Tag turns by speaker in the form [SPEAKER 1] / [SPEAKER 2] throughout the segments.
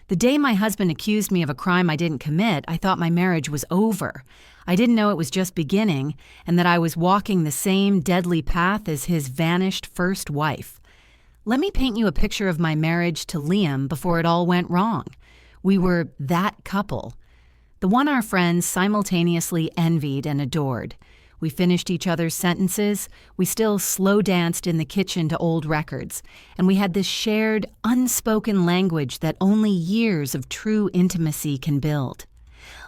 [SPEAKER 1] The day my husband accused me of a crime I didn't commit, I thought my marriage was over. I didn't know it was just beginning and that I was walking the same deadly path as his vanished first wife. Let me paint you a picture of my marriage to Liam before it all went wrong. We were that couple, the one our friends simultaneously envied and adored. We finished each other's sentences, we still slow danced in the kitchen to old records, and we had this shared, unspoken language that only years of true intimacy can build.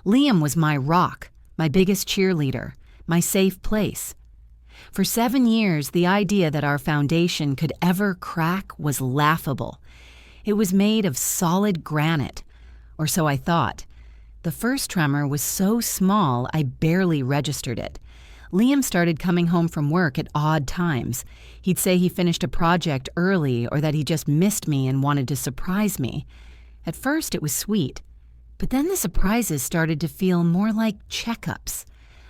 [SPEAKER 1] Liam was my rock, my biggest cheerleader, my safe place. For 7 years, the idea that our foundation could ever crack was laughable. It was made of solid granite, or so I thought. The first tremor was so small I barely registered it. Liam started coming home from work at odd times. He'd say he finished a project early or that he just missed me and wanted to surprise me. At first it was sweet, but then the surprises started to feel more like checkups.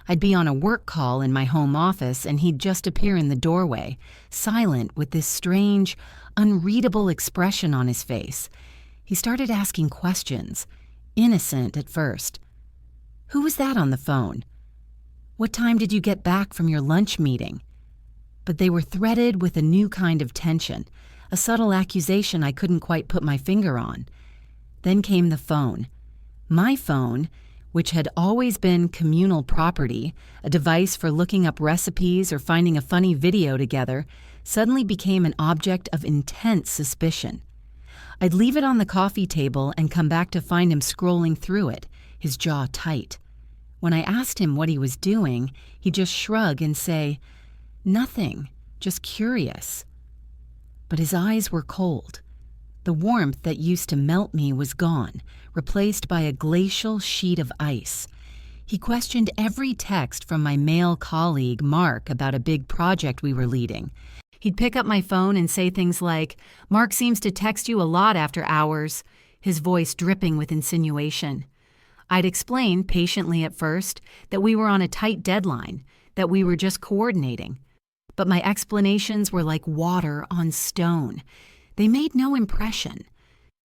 [SPEAKER 1] I'd be on a work call in my home office and he'd just appear in the doorway, silent with this strange, unreadable expression on his face. He started asking questions, innocent at first. "Who was that on the phone? What time did you get back from your lunch meeting?" But they were threaded with a new kind of tension, a subtle accusation I couldn't quite put my finger on. Then came the phone. My phone, which had always been communal property, a device for looking up recipes or finding a funny video together, suddenly became an object of intense suspicion. I'd leave it on the coffee table and come back to find him scrolling through it, his jaw tight. When I asked him what he was doing, he'd just shrug and say, "Nothing, just curious." But his eyes were cold. The warmth that used to melt me was gone, replaced by a glacial sheet of ice. He questioned every text from my male colleague, Mark, about a big project we were leading. He'd pick up my phone and say things like, "Mark seems to text you a lot after hours," his voice dripping with insinuation. I'd explain, patiently at first, that we were on a tight deadline, that we were just coordinating. But my explanations were like water on stone. They made no impression.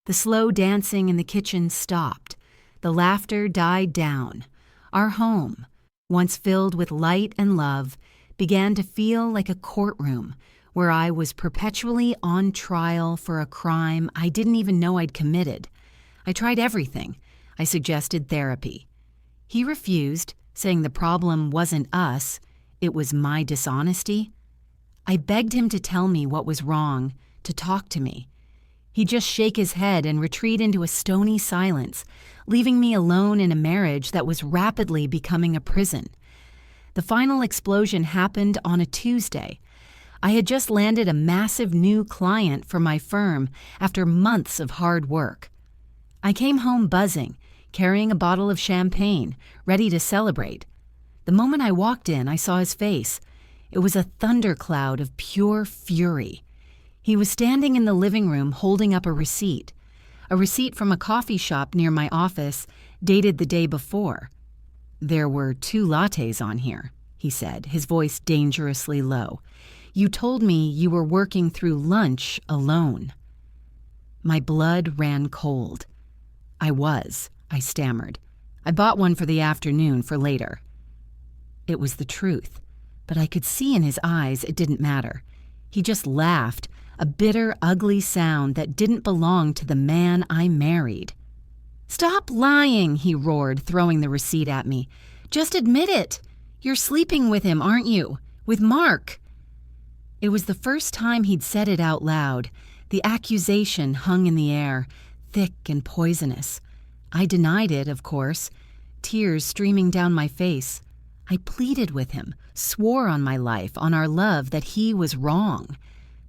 [SPEAKER 1] The slow dancing in the kitchen stopped. The laughter died down. Our home, once filled with light and love, began to feel like a courtroom where I was perpetually on trial for a crime I didn't even know I'd committed. I tried everything. I suggested therapy. He refused, saying the problem wasn't us, it was my dishonesty. I begged him to tell me what was wrong, to talk to me. He'd just shake his head and retreat into a stony silence, leaving me alone in a marriage that was rapidly becoming a prison. The final explosion happened on a Tuesday. I had just landed a massive new client for my firm after months of hard work. I came home buzzing, carrying a bottle of champagne, ready to celebrate. The moment I walked in, I saw his face. It was a thundercloud of pure fury. He was standing in the living room holding up a receipt from a coffee shop near my office, dated the day before. "There were 2 lattes on here," he said, his voice dangerously low. "You told me you were working through lunch alone." My blood ran cold. I stammered. "I bought one for the afternoon for later." It was the truth, but I could see in his eyes it didn't matter. He just laughed, a bitter, ugly sound that didn't belong to the man I married. "Stop lying," he roared, throwing the receipt at me. "Just admit it. You're sleeping with him, aren't you? With Mark." It was the first time he'd said it out loud. The accusation hung in the air, thick and poisonous. I denied it, of course, tears streaming down my face. I pleaded with him, swore on my life, on our love, that he was wrong.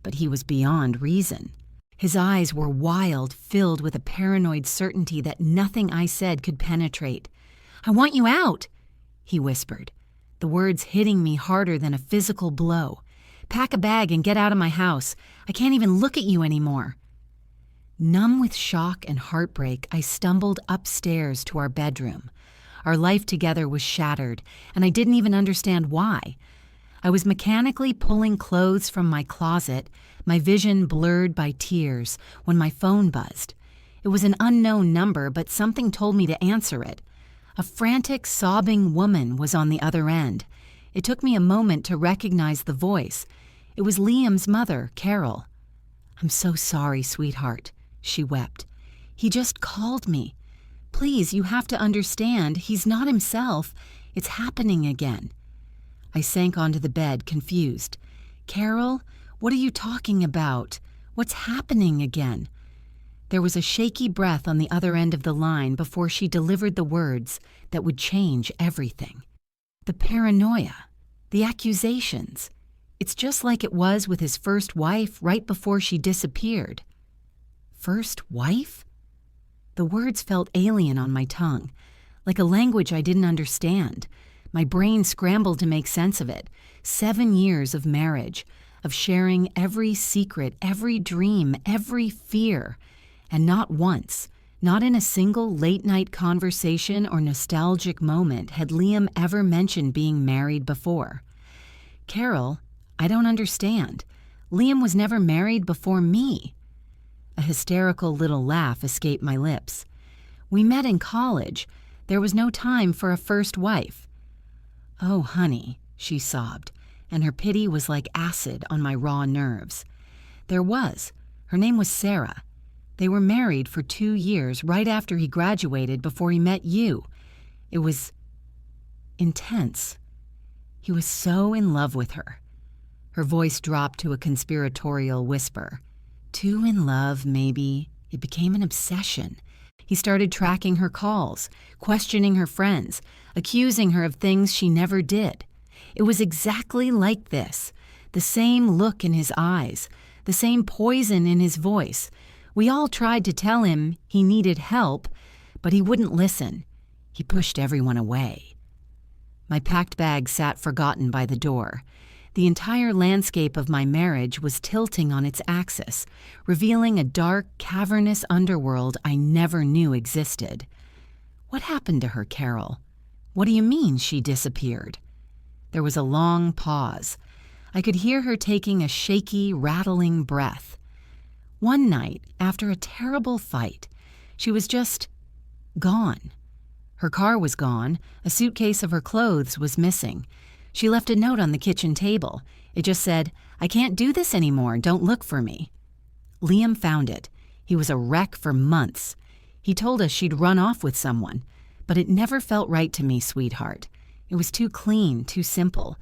[SPEAKER 1] But he was beyond reason. His eyes were wild, filled with a paranoid certainty that nothing I said could penetrate. "I want you out," he whispered, the words hitting me harder than a physical blow. "Pack a bag and get out of my house. I can't even look at you anymore." Numb with shock and heartbreak, I stumbled upstairs to our bedroom. Our life together was shattered, and I didn't even understand why. I was mechanically pulling clothes from my closet, my vision blurred by tears, when my phone buzzed. It was an unknown number, but something told me to answer it. A frantic, sobbing woman was on the other end. It took me a moment to recognize the voice. It was Liam's mother, Carol. "I'm so sorry, sweetheart," she wept. "He just called me. Please, you have to understand, he's not himself. It's happening again." I sank onto the bed, confused. "Carol, what are you talking about? What's happening again?" There was a shaky breath on the other end of the line before she delivered the words that would change everything. "The paranoia, the accusations. It's just like it was with his first wife right before she disappeared." First wife? The words felt alien on my tongue, like a language I didn't understand. My brain scrambled to make sense of it. 7 years of marriage, of sharing every secret, every dream, every fear. And not once, not in a single late-night conversation or nostalgic moment had Liam ever mentioned being married before. "Carol, I don't understand. Liam was never married before me." A hysterical little laugh escaped my lips. "We met in college. There was no time for a first wife." "Oh, honey," she sobbed, and her pity was like acid on my raw nerves. "There was. Her name was Sarah. They were married for 2 years right after he graduated before he met you. It was intense. He was so in love with her." Her voice dropped to a conspiratorial whisper. "Too in love, maybe. It became an obsession. He started tracking her calls, questioning her friends, accusing her of things she never did. It was exactly like this. The same look in his eyes, the same poison in his voice. We all tried to tell him he needed help, but he wouldn't listen. He pushed everyone away." My packed bag sat forgotten by the door. The entire landscape of my marriage was tilting on its axis, revealing a dark, cavernous underworld I never knew existed. "What happened to her, Carol? What do you mean she disappeared?" There was a long pause. I could hear her taking a shaky, rattling breath. "One night, after a terrible fight, she was just gone. Her car was gone. A suitcase of her clothes was missing. She left a note on the kitchen table. It just said, 'I can't do this anymore. Don't look for me.' Liam found it. He was a wreck for months. He told us she'd run off with someone. But it never felt right to me, sweetheart. It was too clean, too simple.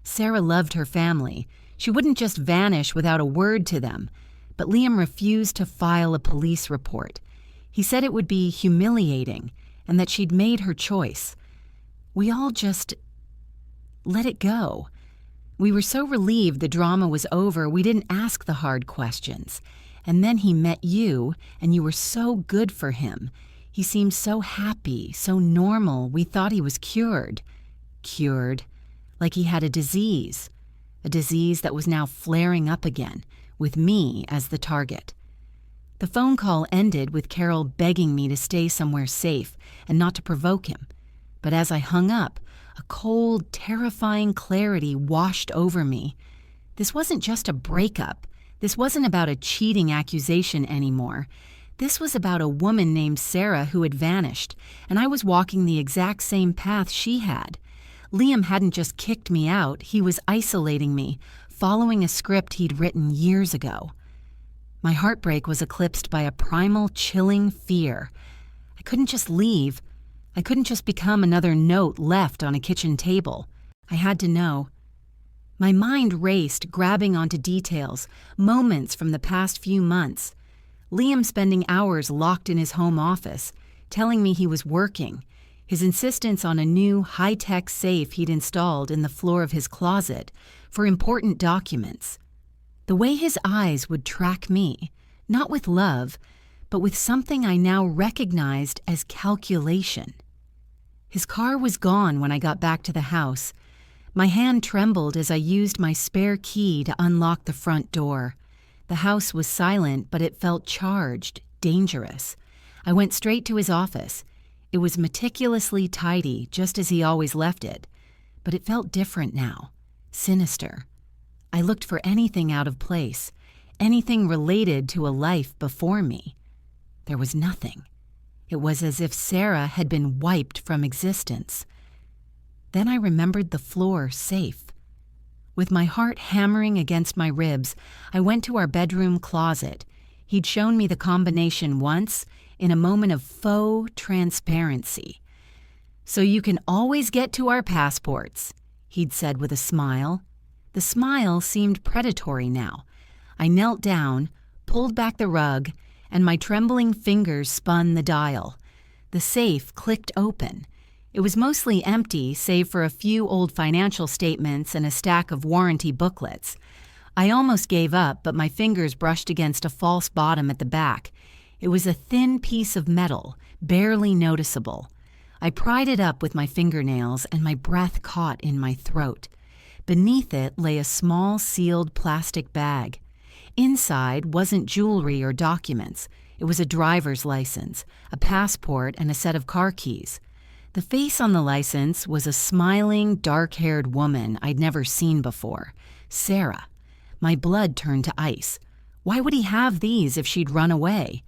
[SPEAKER 1] Sarah loved her family. She wouldn't just vanish without a word to them. But Liam refused to file a police report. He said it would be humiliating and that she'd made her choice. We all just let it go. We were so relieved the drama was over, we didn't ask the hard questions. And then he met you, and you were so good for him. He seemed so happy, so normal, we thought he was cured. Cured. Like he had a disease that was now flaring up again, with me as the target. The phone call ended with Carol begging me to stay somewhere safe and not to provoke him. But as I hung up, a cold, terrifying clarity washed over me. This wasn't just a breakup. This wasn't about a cheating accusation anymore. This was about a woman named Sarah who had vanished, and I was walking the exact same path she had. Liam hadn't just kicked me out, he was isolating me, following a script he'd written years ago. My heartbreak was eclipsed by a primal, chilling fear. I couldn't just leave. I couldn't just become another note left on a kitchen table. I had to know. My mind raced, grabbing onto details, moments from the past few months. Liam spending hours locked in his home office, telling me he was working, his insistence on a new, high-tech safe he'd installed in the floor of his closet for important documents. The way his eyes would track me, not with love, but with something I now recognized as calculation. His car was gone when I got back to the house. My hand trembled as I used my spare key to unlock the front door. The house was silent, but it felt charged, dangerous. I went straight to his office. It was meticulously tidy, just as he always left it. But it felt different now, sinister. I looked for anything out of place, anything related to a life before me. There was nothing. It was as if Sarah had been wiped from existence. Then I remembered the floor safe. With my heart hammering against my ribs, I went to our bedroom closet. He'd shown me the combination once, in a moment of faux transparency. "So you can always get to our passports," he'd said with a smile. The smile seemed predatory now. I knelt down, pulled back the rug, and my trembling fingers spun the dial. The safe clicked open. It was mostly empty, save for a few old financial statements and a stack of warranty booklets. I almost gave up, but my fingers brushed against a false bottom at the back. It was a thin piece of metal, barely noticeable. I pried it up with my fingernails, and my breath caught in my throat. Beneath it lay a small sealed plastic bag. Inside wasn't jewelry or documents. It was a driver's license, a passport, and a set of car keys. The face on the license was a smiling, dark-haired woman I'd never seen before, Sarah. My blood turned to ice. Why would he have these if she'd run away?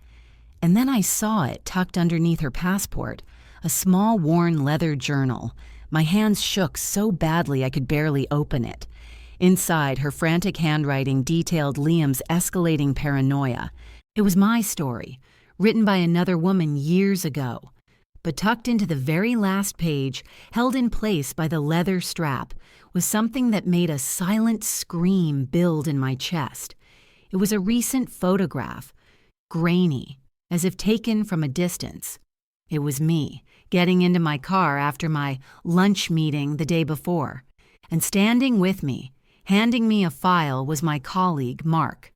[SPEAKER 1] And then I saw it tucked underneath her passport, a small worn leather journal. My hands shook so badly I could barely open it. Inside, her frantic handwriting detailed Liam's escalating paranoia. It was my story, written by another woman years ago. But tucked into the very last page, held in place by the leather strap, was something that made a silent scream build in my chest. It was a recent photograph, grainy, as if taken from a distance. It was me, getting into my car after my lunch meeting the day before. And standing with me, handing me a file, was my colleague, Mark.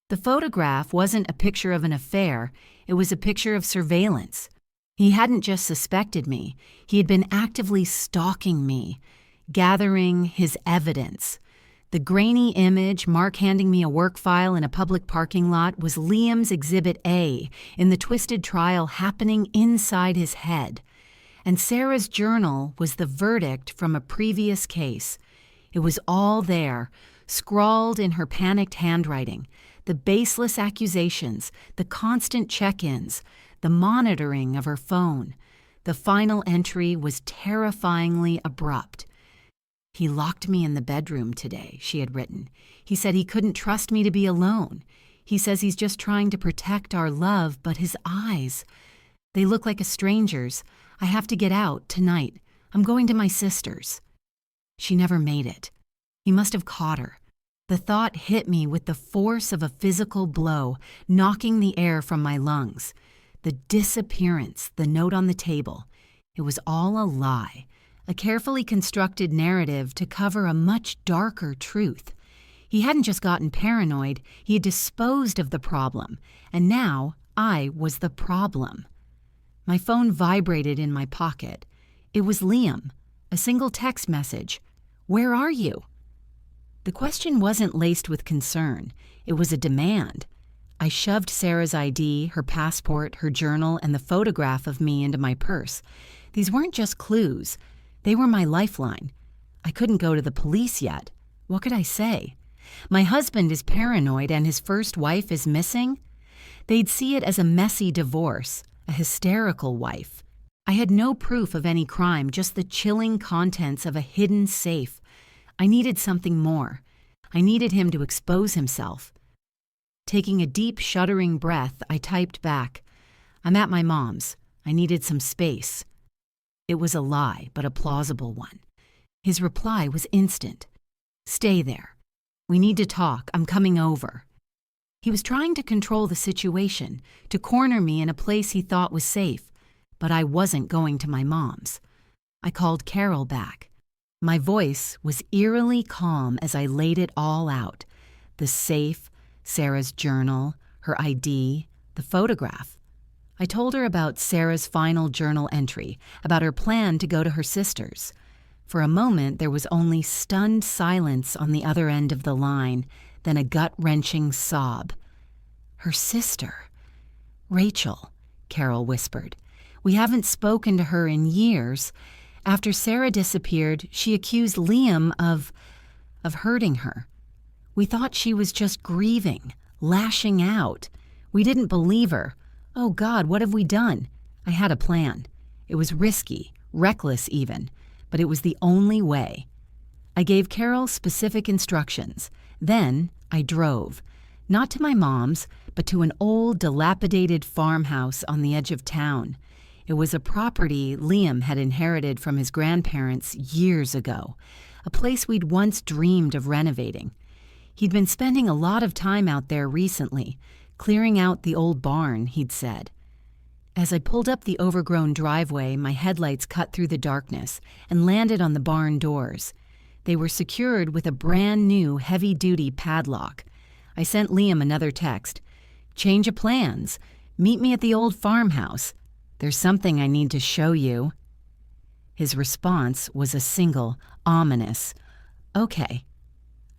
[SPEAKER 1] The photograph wasn't a picture of an affair, it was a picture of surveillance. He hadn't just suspected me, he had been actively stalking me, gathering his evidence. The grainy image, Mark handing me a work file in a public parking lot, was Liam's Exhibit A in the twisted trial happening inside his head. And Sarah's journal was the verdict from a previous case. It was all there, scrawled in her panicked handwriting. The baseless accusations, the constant check-ins, the monitoring of her phone. The final entry was terrifyingly abrupt. "He locked me in the bedroom today," she had written. "He said he couldn't trust me to be alone. He says he's just trying to protect our love, but his eyes, they look like a stranger's. I have to get out tonight. I'm going to my sister's." She never made it. He must have caught her. The thought hit me with the force of a physical blow, knocking the air from my lungs. The disappearance, the note on the table. It was all a lie, a carefully constructed narrative to cover a much darker truth. He hadn't just gotten paranoid, he had disposed of the problem, and now I was the problem. My phone vibrated in my pocket. It was Liam, a single text message. "Where are you?" The question wasn't laced with concern. It was a demand. I shoved Sarah's ID, her passport, her journal, and the photograph of me into my purse. These weren't just clues. They were my lifeline. I couldn't go to the police yet. What could I say? My husband is paranoid and his first wife is missing? They'd see it as a messy divorce, a hysterical wife. I had no proof of any crime, just the chilling contents of a hidden safe. I needed something more. I needed him to expose himself. Taking a deep, shuddering breath, I typed back, "I'm at my mom's. I needed some space." It was a lie, but a plausible one. His reply was instant. "Stay there. We need to talk. I'm coming over." He was trying to control the situation, to corner me in a place he thought was safe, but I wasn't going to my mom's. I called Carol back. My voice was eerily calm as I laid it all out. The safe, Sarah's journal, her ID, the photograph. I told her about Sarah's final journal entry, about her plan to go to her sister's. For a moment, there was only stunned silence on the other end of the line, then a gut-wrenching sob. "Her sister. Rachel," Carol whispered. "We haven't spoken to her in years. After Sarah disappeared, she accused Liam of hurting her. We thought she was just grieving, lashing out. We didn't believe her. Oh God, what have we done? I had a plan. It was risky, reckless even, but it was the only way. I gave Carol specific instructions. Then I drove, not to my mom's, but to an old, dilapidated farmhouse on the edge of town. It was a property Liam had inherited from his grandparents years ago, a place we'd once dreamed of renovating. He'd been spending a lot of time out there recently, clearing out the old barn, he'd said. As I pulled up the overgrown driveway, my headlights cut through the darkness and landed on the barn doors. They were secured with a brand new heavy-duty padlock. I sent Liam another text. "Change of plans. Meet me at the old farmhouse. There's something I need to show you." His response was a single, ominous, "Okay."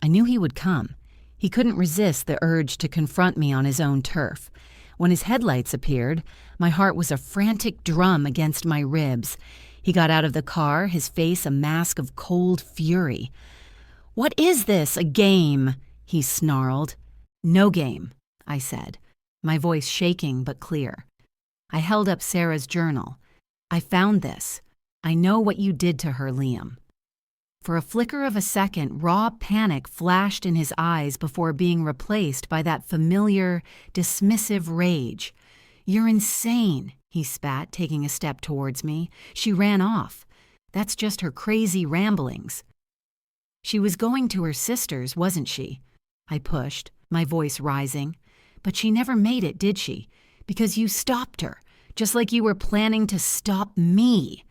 [SPEAKER 1] I knew he would come. He couldn't resist the urge to confront me on his own turf. When his headlights appeared, my heart was a frantic drum against my ribs. He got out of the car, his face a mask of cold fury. "What is this, a game?" he snarled. "No game," I said, my voice shaking but clear. I held up Sarah's journal. "I found this. I know what you did to her, Liam." For a flicker of a second, raw panic flashed in his eyes before being replaced by that familiar, dismissive rage. "You're insane," he spat, taking a step towards me. "She ran off. That's just her crazy ramblings." "She was going to her sister's, wasn't she?" I pushed, my voice rising. "But she never made it, did she? Because you stopped her, just like you were planning to stop me."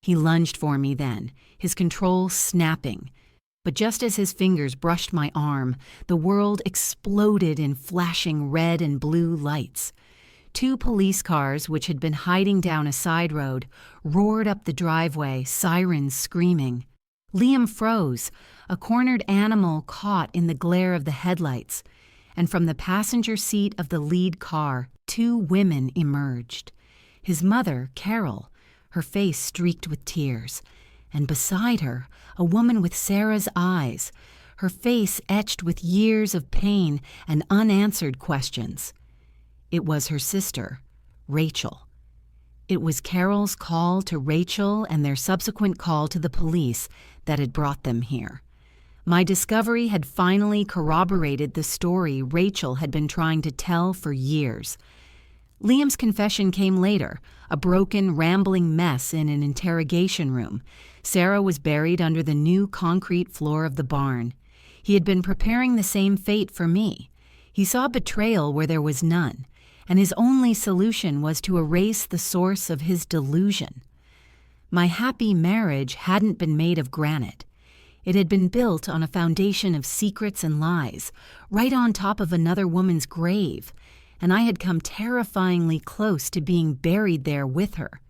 [SPEAKER 1] He lunged for me then, his control snapping. But just as his fingers brushed my arm, the world exploded in flashing red and blue lights. 2 police cars, which had been hiding down a side road, roared up the driveway, sirens screaming. Liam froze, a cornered animal caught in the glare of the headlights. And from the passenger seat of the lead car, 2 women emerged. His mother, Carol, her face streaked with tears, and beside her, a woman with Sarah's eyes, her face etched with years of pain and unanswered questions. It was her sister, Rachel. It was Carol's call to Rachel and their subsequent call to the police that had brought them here. My discovery had finally corroborated the story Rachel had been trying to tell for years. Liam's confession came later, a broken, rambling mess in an interrogation room. Sarah was buried under the new concrete floor of the barn. He had been preparing the same fate for me. He saw betrayal where there was none, and his only solution was to erase the source of his delusion. My happy marriage hadn't been made of granite. It had been built on a foundation of secrets and lies, right on top of another woman's grave, and I had come terrifyingly close to being buried there with her.